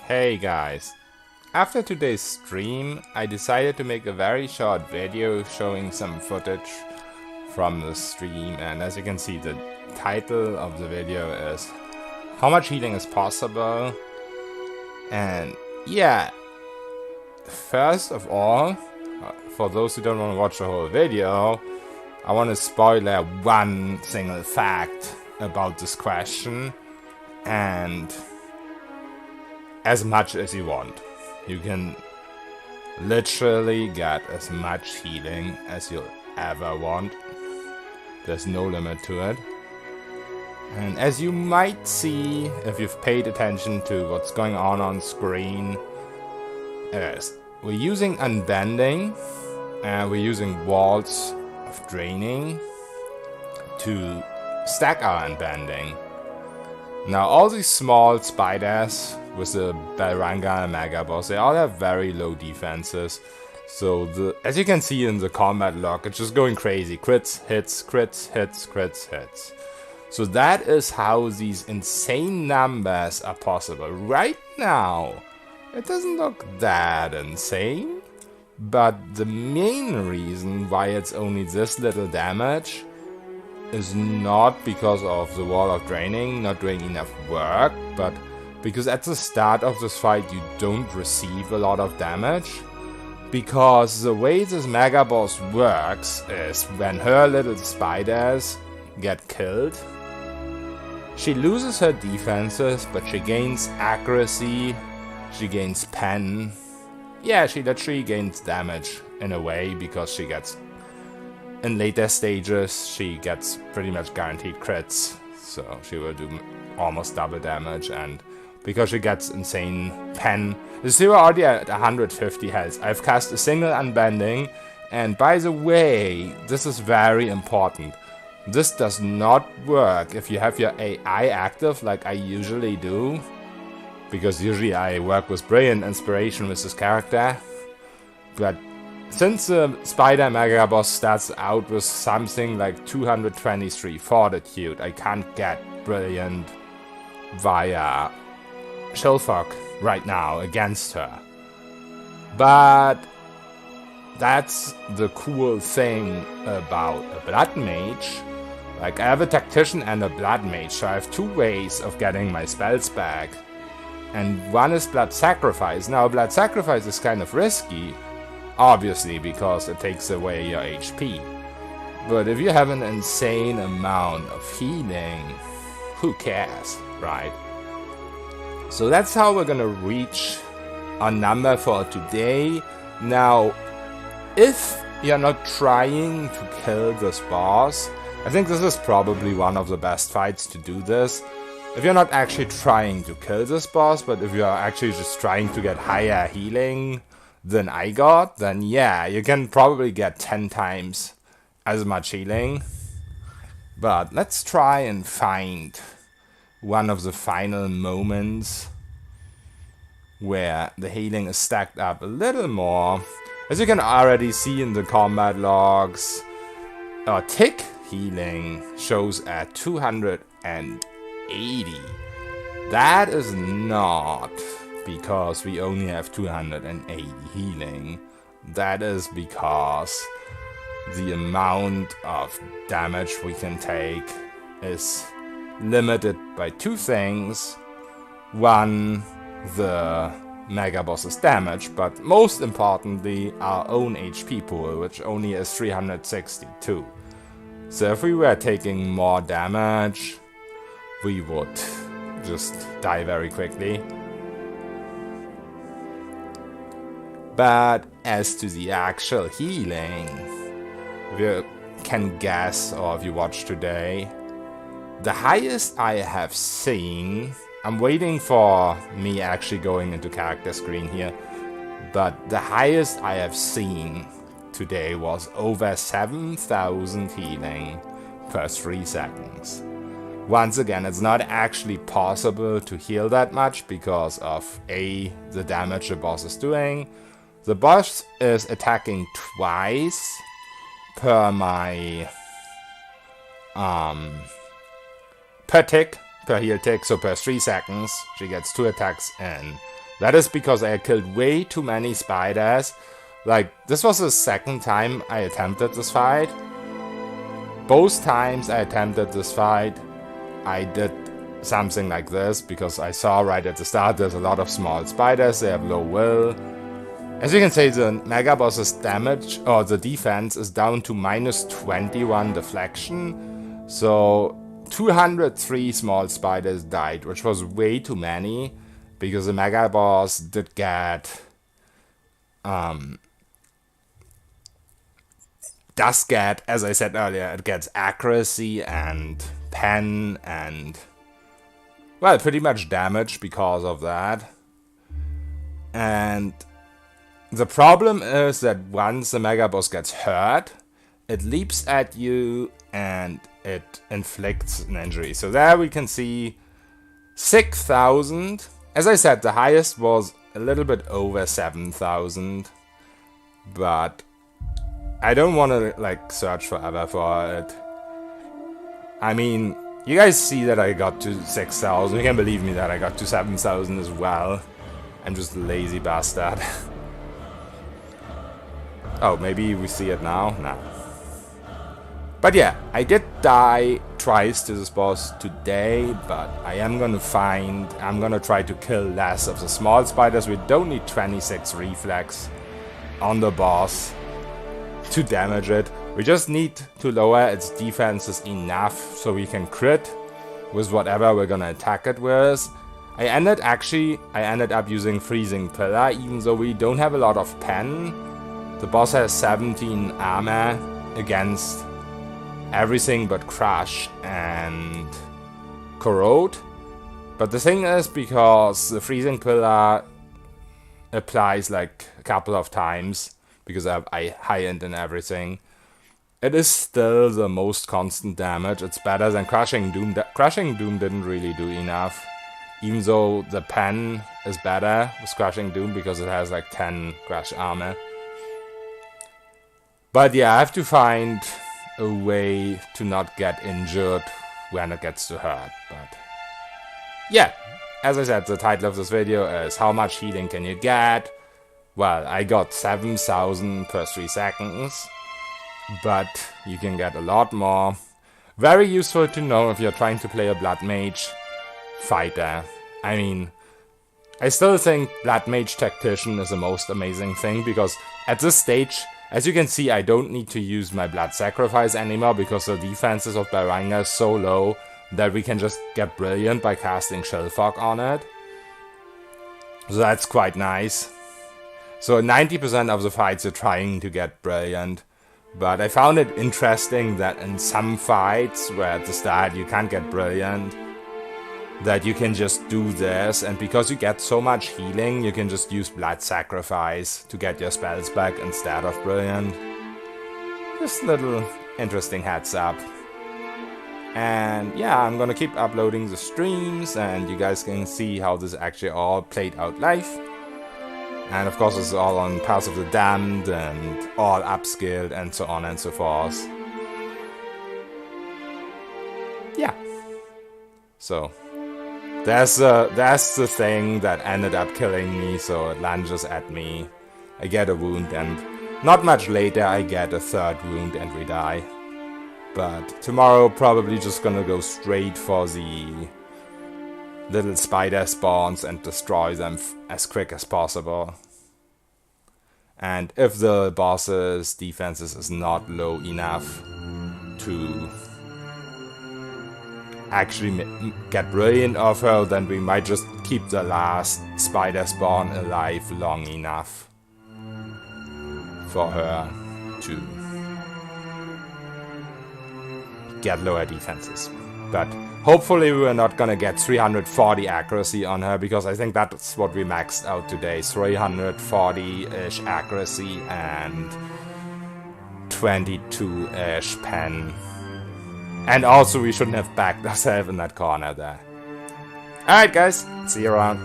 Hey guys, after today's stream I decided to make a very short video showing some footage from the stream, and as you can see the title of the video is how much healing is possible. And yeah, first of all, for those who don't want to watch the whole video, I want to spoiler one single fact about this question, and as much as you want. You can literally get as much healing as you'll ever want. There's no limit to it. And as you might see if you've paid attention to what's going on screen, is we're using Unbending and we're using Walls of Draining to stack our Unbending. Now all these small spiders with the Balranga and Mega Boss, they all have very low defenses. So as you can see in the combat log, it's just going crazy. Crits, hits, crits, hits, crits, hits. So that is how these insane numbers are possible. Right now, it doesn't look that insane. But the main reason why it's only this little damage is not because of the Wall of Draining not doing enough work, but because at the start of this fight you don't receive a lot of damage. Because the way this Mega Boss works is when her little spiders get killed, she loses her defenses, but she gains accuracy, she gains pen. Yeah, she literally gains damage in a way, because she gets, in later stages, she gets pretty much guaranteed crits. So she will do almost double damage, and because she gets insane pen. The zero already at 150 health. I've cast a single Unbending, and by the way, this is very important. This does not work if you have your AI active like I usually do, because usually I work with Brilliant Inspiration with this character. But since the Spider Mega Boss starts out with something like 223 Fortitude, I can't get Brilliant via Shellfuck right now against her. But that's the cool thing about a Blood Mage. Like, I have a Tactician and a Blood Mage, so I have two ways of getting my spells back. And one is Blood Sacrifice. Now, Blood Sacrifice is kind of risky, obviously, because it takes away your HP. But if you have an insane amount of healing, who cares, right? So that's how we're gonna reach our number for today. Now, if you're not trying to kill this boss, I think this is probably one of the best fights to do this. If you're not actually trying to kill this boss, but if you're actually just trying to get higher healing than I got, then yeah, you can probably get 10 times as much healing. But let's try and find one of the final moments where the healing is stacked up a little more. As you can already see in the combat logs, our tick healing shows at 280. That is not because we only have 280 healing. That is because the amount of damage we can take is limited by two things. One, the Mega Boss's damage, but most importantly our own HP pool, which only is 362. So if we were taking more damage, we would just die very quickly. But as to the actual healing, if you can guess, or if you watch today, the highest I have seen, I'm waiting for me actually going into character screen here, but the highest I have seen today was over 7,000 healing per 3 seconds. Once again, it's not actually possible to heal that much because of A, the damage the boss is doing. The boss is attacking twice per my per tick, per heal tick, so per 3 seconds she gets 2 attacks in That is because I killed way too many spiders. Like, this was the second time I attempted this fight. Both times I attempted this fight, I did something like this, because I saw right at the start there's a lot of small spiders, they have low will. As you can see, the Mega Boss's damage, or the defense, is down to -21 deflection. So 203 small spiders died, which was way too many, because the Mega Boss did get... does get, as I said earlier, it gets accuracy and pen and... well, pretty much damage because of that. And the problem is that once the Mega Boss gets hurt, it leaps at you and it inflicts an injury. So there we can see 6,000. As I said, the highest was a little bit over 7,000. But I don't want to like search forever for it. I mean, you guys see that I got to 6,000. You can believe me that I got to 7,000 as well. I'm just a lazy bastard. Oh, maybe we see it now? No. But yeah, I did die twice to this boss today, but I am gonna try to kill less of the small spiders. We don't need 26 reflex on the boss to damage it. We just need to lower its defenses enough so we can crit with whatever we're gonna attack it with. I ended up using Freezing Pillar, even though we don't have a lot of pen. The boss has 17 armor against everything but Crush and Corrode. But the thing is, because the Freezing Pillar applies like a couple of times, because I high-end and everything, it is still the most constant damage. It's better than Crushing Doom. Crushing Doom didn't really do enough, even though the pen is better with Crushing Doom because it has like 10 crush armor. But yeah, I have to find a way to not get injured when it gets to hurt. But yeah, as I said, the title of this video is how much healing can you get? Well, I got 7,000 per 3 seconds, but you can get a lot more. Very useful to know if you're trying to play a Blood Mage fighter. I mean, I still think Blood Mage Tactician is the most amazing thing, because at this stage, as you can see, I don't need to use my Blood Sacrifice anymore, because the defenses of Baranga is so low that we can just get Brilliant by casting Shell Fog on it. So that's quite nice. So 90% of the fights are trying to get Brilliant. But I found it interesting that in some fights where at the start you can't get Brilliant, that you can just do this, and because you get so much healing, you can just use Blood Sacrifice to get your spells back instead of Brilliant. Just a little interesting heads up. And yeah, I'm gonna keep uploading the streams, and you guys can see how this actually all played out live. And of course it's all on Path of the Damned, and all upskilled, and so on and so forth. Yeah. So that's the thing that ended up killing me, so it lunges at me. I get a wound, and not much later I get a third wound and we die. But tomorrow probably just gonna go straight for the little spider spawns and destroy them as quick as possible. And if the boss's defenses is not low enough to actually get Brilliant off her, then we might just keep the last spider spawn alive long enough for her to get lower defenses. But hopefully we're not gonna get 340 accuracy on her, because I think that's what we maxed out today. 340-ish accuracy and 22-ish pen. And also we shouldn't have backed ourselves in that corner there. Alright guys, see you around.